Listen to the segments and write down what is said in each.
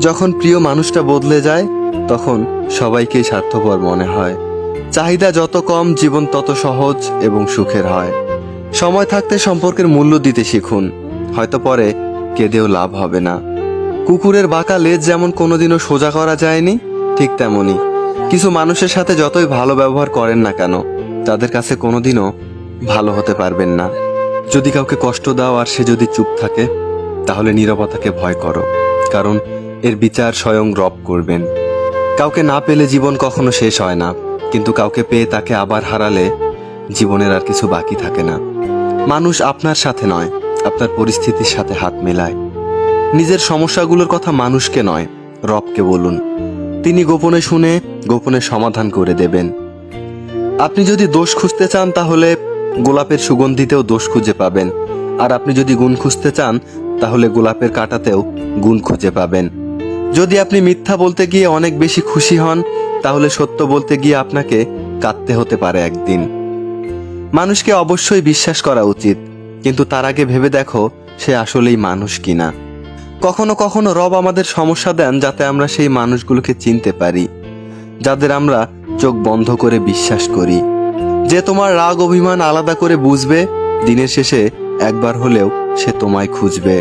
যখন প্রিয় মানুষটা বদলে যায় তখন সবাইকেই স্বার্থপর মনে হয়। চাহিদা যত কম জীবন তত সহজ এবং সুখের হয়। সময় থাকতে সম্পর্কের মূল্য দিতে শিখুন, হয়তো পরে কেঁদেও লাভ হবে না। কুকুরের বাঁকা লেজ যেমন কোনোদিনও সোজা করা যায়নি, ঠিক তেমনি কিছু মানুষের সাথে যতই ভালো ব্যবহার করেন না কেন তাদের কাছে কোনোদিনও ভালো হতে পারবেন না। যদি কাউকে কষ্ট দাও আর সে যদি চুপ থাকে তাহলে নীরবতাকে ভয় করো, কারণ এর বিচার স্বয়ং রব করবেন। কাউকে না পেলে জীবন কখনো শেষ হয় না, কিন্তু কাউকে পেয়ে তাকে আবার হারালে জীবনের আর কিছু বাকি থাকে না। মানুষ আপনার সাথে নয়, আপনার পরিস্থিতির সাথে হাত মেলায়। নিজের সমস্যাগুলোর কথা মানুষকে নয়, রবকে বলুন। তিনি গোপনে শুনে গোপনে সমাধান করে দেবেন। আপনি যদি দোষ খুঁজতে চান তাহলে গোলাপের সুগন্ধিতেও দোষ খুঁজে পাবেন, আর আপনি যদি গুণ খুঁজতে চান তাহলে গোলাপের কাঁটাতেও গুণ খুঁজে পাবেন। যদি আপনি মিথ্যা বলতে গিয়ে অনেক বেশি খুশি হন তাহলে সত্য বলতে গিয়ে আপনাকে কাঁদতে হতে পারে একদিন। মানুষকে অবশ্যই বিশ্বাস করা উচিত, কিন্তু তার আগে ভেবে দেখো সে আসলেই মানুষ কিনা। কখনো কখনো রব আমাদের সমস্যা দেন যাতে আমরা সেই মানুষগুলোকে চিনতে পারি, যাদের আমরা চোখ বন্ধ করে বিশ্বাস করি। যে তোমার রাগ অভিমান আলাদা করে বুঝবে, দিনের শেষে একবার হলেও সে তোমায় খুঁজবে।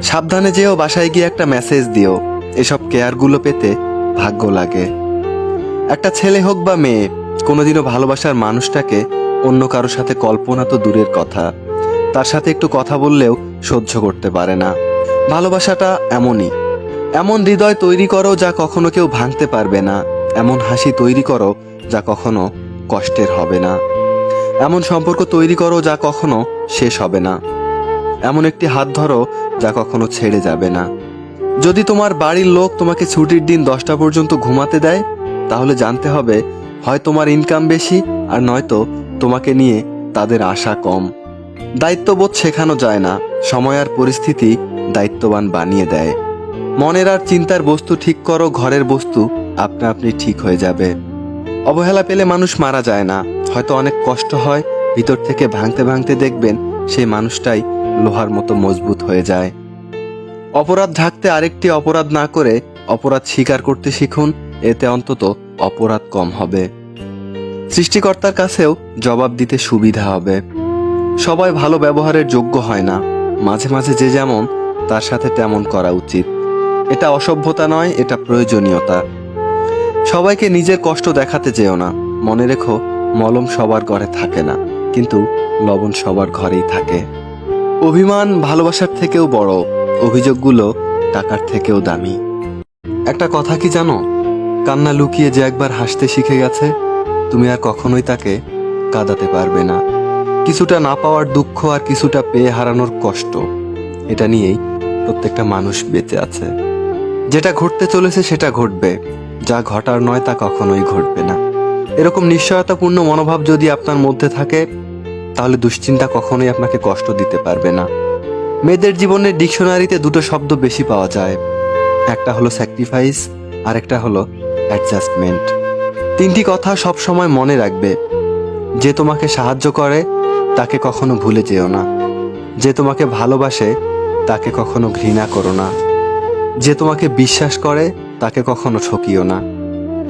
সাবধানে যেও, বাসায় গিয়ে একটা মেসেজ দিও। এসব কেয়ারগুলো পেতে ভাগ্য লাগে। একটা ছেলে হোক বা মেয়ে, কোনোদিনও ভালোবাসার মানুষটাকে অন্য কারোর সাথে কল্পনা তো দূরের কথা, তার সাথে একটু কথা বললেও সহ্য করতে পারে না। ভালোবাসাটা এমনই, এমন হৃদয় তৈরি করো যা কখনো কেউ ভাঙতে পারবে না, এমন হাসি তৈরি করো যা কখনো কষ্টের হবে না, এমন সম্পর্ক তৈরি করো যা কখনো শেষ হবে না, এমন একটি হাত ধরো যা কখনো ছেড়ে যাবে না। যদি তোমার বাড়ির লোক তোমাকে ছুটির দিন 10টা পর্যন্ত ঘুমাতে দেয় তাহলে জানতে হবে হয় তোমার ইনকাম বেশি, আর নয়তো তোমাকে নিয়ে তাদের আশা কম। দায়িত্ববোধ শেখানো যায় না, সময় আর পরিস্থিতি দায়িত্ববান বানিয়ে দেয়। মনের আর চিন্তার বস্তু ঠিক করো, ঘরের বস্তু আপনা আপনি ঠিক হয়ে যাবে। অবহেলা পেলে মানুষ মারা যায় না, হয়তো অনেক কষ্ট হয়, ভিতর থেকে ভাঙতে ভাঙতে দেখবেন সেই মানুষটাই লোহার মতো মজবুত হয়ে যায়। অপরাধ ঢাকতে আরেকটি অপরাধ না করে অপরাধ স্বীকার করতে শিখুন, এতে অন্তত অপরাধ কম হবে। সৃষ্টিকর্তার কাছেও জবাব দিতে সুবিধা হবে। সবাই ভালো ব্যবহারের যোগ্য হয় না, মাঝে মাঝে যে যেমন তার সাথে তেমন করা উচিত। এটা অসভ্যতা নয়, এটা প্রয়োজনীয়তা। সবাইকে নিজের কষ্ট দেখাতে যেও না, মনে রেখো মলম সবার ঘরে থাকে না, কিন্তু লবণ সবার ঘরেই থাকে। অভিমান ভালোবাসার থেকেও বড়, অভিযোগগুলো টাকার থেকেও দামি। একটা কথা কি জানো, কান্না লুকিয়ে যে একবার হাসতে শিখে গেছে তুমি আর কখনোই তাকে কাঁদাতে পারবে না। কিছুটা না পাওয়ার দুঃখ আর কিছুটা পেয়ে হারানোর কষ্ট, এটা নিয়েই প্রত্যেকটা মানুষ বেঁচে আছে। যেটা ঘটতে চলেছে সেটা ঘটবে, যা ঘটার নয় তা কখনোই ঘটবে না। এরকম নিশ্চয়তাপূর্ণ মনোভাব যদি আপনার মধ্যে থাকে তাহলে দুশ্চিন্তা কখনোই আপনাকে কষ্ট দিতে পারবে না। মেয়েদের জীবনের ডিকশনারিতে দুটো শব্দ বেশি পাওয়া যায়, একটা হলো স্যাক্রিফাইস আর একটা হলো অ্যাডজাস্টমেন্ট। তিনটি কথা সব সময় মনে রাখবে। যে তোমাকে সাহায্য করে তাকে কখনো ভুলে যেও না, যে তোমাকে ভালোবাসে তাকে কখনো ঘৃণা করো না, যে তোমাকে বিশ্বাস করে তাকে কখনো ঠকিও না।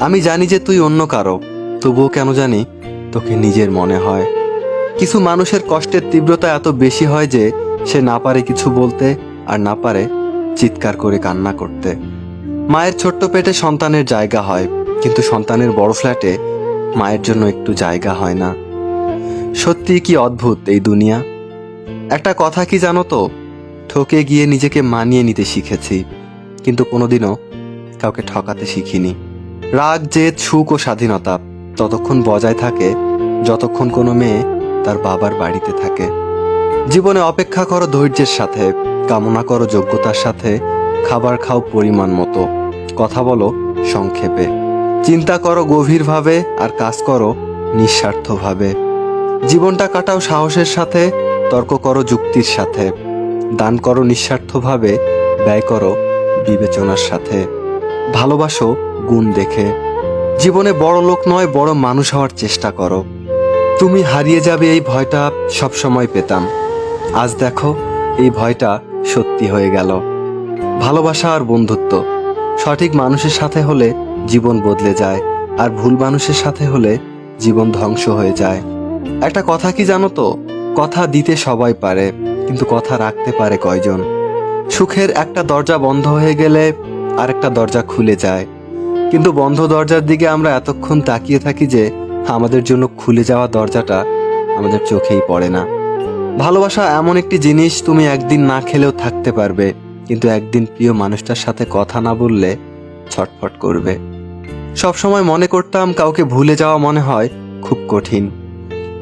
আমি জানি যে তুই অন্য কারো, তবুও কেন জানি তোকে নিজের মনে হয়। কিছু মানুষের কষ্টের তীব্রতা এত বেশি হয় যে সে না পারে কিছু বলতে আর না পারে চিৎকার করে কান্না করতে। মায়ের ছোট্ট পেটে সন্তানের জায়গা হয়, কিন্তু সন্তানের বড় ফ্ল্যাটে মায়ের জন্য একটু জায়গা হয় না। সত্যি কি অদ্ভুত এই দুনিয়া। একটা কথা কি জানো তো, ঠকে গিয়ে নিজেকে মানিয়ে নিতে শিখেছি, কিন্তু কোনোদিনও কাউকে ঠকাতে শিখিনি। রাগ, জেদ, সুখ ও স্বাধীনতা ততক্ষণ বজায় থাকে যতক্ষণ কোনো মেয়ে তার বাবার বাড়িতে থাকে। জীবনে অপেক্ষা করো ধৈর্যের সাথে, কামনা করো যোগ্যতার সাথে, খাবার খাও পরিমাণ মতো, কথা বলো সংক্ষেপে, চিন্তা করো গভীরভাবে আর কাজ করো নিঃস্বার্থভাবে। জীবনটা কাটাও সাহসের সাথে, তর্ক করো যুক্তির সাথে, দান করো নিঃস্বার্থভাবে, ব্যয় করো বিবেচনার সাথে, ভালোবাসো গুণ দেখে। জীবনে বড় লোক নয়, বড় মানুষ হওয়ার চেষ্টা করো। তুমি হারিয়ে যাবে এই ভয়টা সবসময় পেতাম, আজ দেখো এই ভয়টা সত্যি হয়ে গেল। ভালোবাসা আর বন্ধুত্ব সঠিক মানুষের সাথে হলে জীবন বদলে যায়, আর ভুল মানুষের সাথে হলে জীবন ধ্বংস হয়ে যায়। একটা কথা কি জানো তো, কথা দিতে সবাই পারে, কিন্তু কথা রাখতে পারে কয়জন? সুখের একটা দরজা বন্ধ হয়ে গেলে আরেকটা দরজা খুলে যায়, কিন্তু বন্ধ দরজার দিকে আমরা এতক্ষণ তাকিয়ে থাকি যে আমাদের জন্য খুলে যাওয়া দরজাটা আমাদের চোখেই পড়ে না। ভালোবাসা এমন একটি জিনিস, তুমি একদিন না খেলেও থাকতে পারবে, কিন্তু একদিন প্রিয় মানুষটার সাথে কথা না বললে ছটফট করবে। সবসময় মনে করতাম কাউকে ভুলে যাওয়া মনে হয় খুব কঠিন,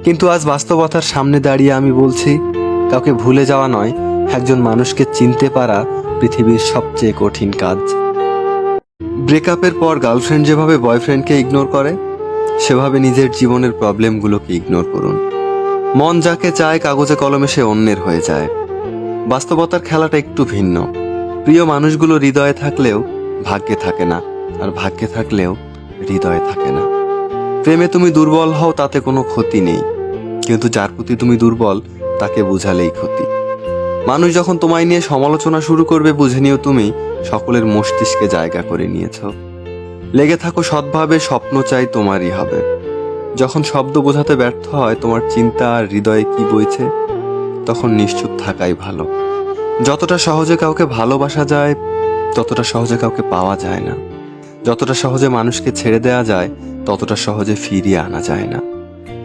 কিন্তু আজ বাস্তবতার সামনে দাঁড়িয়ে আমি বলছি, কাউকে ভুলে যাওয়া নয়, একজন মানুষকে চিনতে পারা পৃথিবীর সবচেয়ে কঠিন কাজ। ব্রেকআপের পর গার্লফ্রেন্ড যেভাবে বয়ফ্রেন্ডকে ইগনোর করে, সেভাবে নিজের জীবনের প্রবলেমগুলোকে ইগনোর করুন। মন যাকে চায় কাগজে কলমে সে অন্যের হয়ে যায়। বাস্তবতার খেলাটা একটু ভিন্ন। প্রিয় মানুষগুলো হৃদয়ে থাকলেও ভাগ্যে থাকে না, আর ভাগ্যে থাকলেও হৃদয়ে থাকে না। প্রেমে তুমি দুর্বল হও তাতে কোনো ক্ষতি নেই, কিন্তু যার প্রতি তুমি দুর্বল তাকে বুঝালেই ক্ষতি। মানুষ যখন তোমায় নিয়ে সমালোচনা শুরু করবে, বুঝে নিও তুমি সকলের মস্তিষ্কে জায়গা করে নিয়েছ। লেগে থাকো সৎভাবে, স্বপ্ন চাই তোমারই হবে। যখন শব্দ বোঝাতে ব্যর্থ হয় তোমার চিন্তা আর হৃদয়ে কি বইছে, তখন নিশ্চুপ থাকাই ভালো। যতটা সহজে কাউকে ভালোবাসা যায়, ততটা সহজে কাউকে পাওয়া যায় না। যতটা সহজে মানুষকে ছেড়ে দেওয়া যায়, ততটা সহজে ফিরিয়ে আনা যায় না।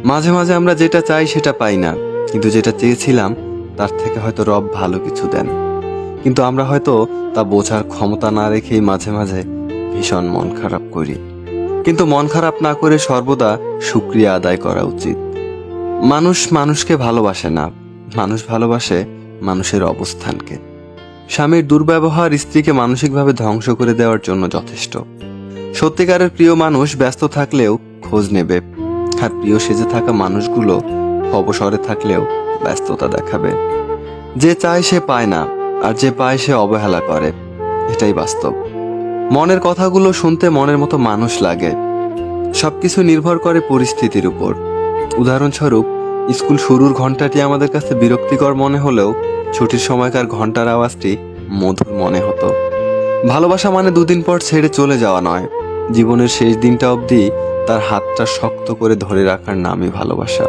মাঝে মাঝে আমরা যেটা চাই সেটা পাই না, কিন্তু যেটা চেয়েছিলাম তার থেকে হয়তো রব ভালো কিছু দেন, কিন্তু আমরা হয়তো তা বোঝার ক্ষমতা না রেখেই মাঝে মাঝে ভীষণ মন খারাপ করি। কিন্তু মন খারাপ না করে সর্বদা শুকরিয়া আদায় করা উচিত। মানুষ মানুষকে ভালোবাসে না, মানুষ ভালোবাসে মানুষের অবস্থানকে। স্বামীর দুর্ব্যবহার স্ত্রীকে মানসিকভাবে ধ্বংস করে দেওয়ার জন্য যথেষ্ট। সত্যিকারের প্রিয় মানুষ ব্যস্ত থাকলেও খোঁজ নেবে, আর প্রিয় সেজে থাকা মানুষগুলো অবসরে থাকলেও ব্যস্ততা দেখাবে। যে চায় সে পায় না, আর যে পায় সে অবহেলা করে, এটাই বাস্তব। মনের কথাগুলো শুনতে মনের মতো মানুষ লাগে। সবকিছু নির্ভর করে পরিস্থিতির উপর। উদাহরণস্বরূপ, স্কুল শুরুর ঘন্টাটি আমাদের কাছে বিরক্তিকর মনে হলেও ছুটির সময়কার ঘন্টার আওয়াজটি মধুর মনে হতো। ভালোবাসা মানে দুদিন পর ছেড়ে চলে যাওয়া নয়, জীবনের শেষ দিনটা অবধি তার হাতটা শক্ত করে ধরে রাখার নামই ভালোবাসা।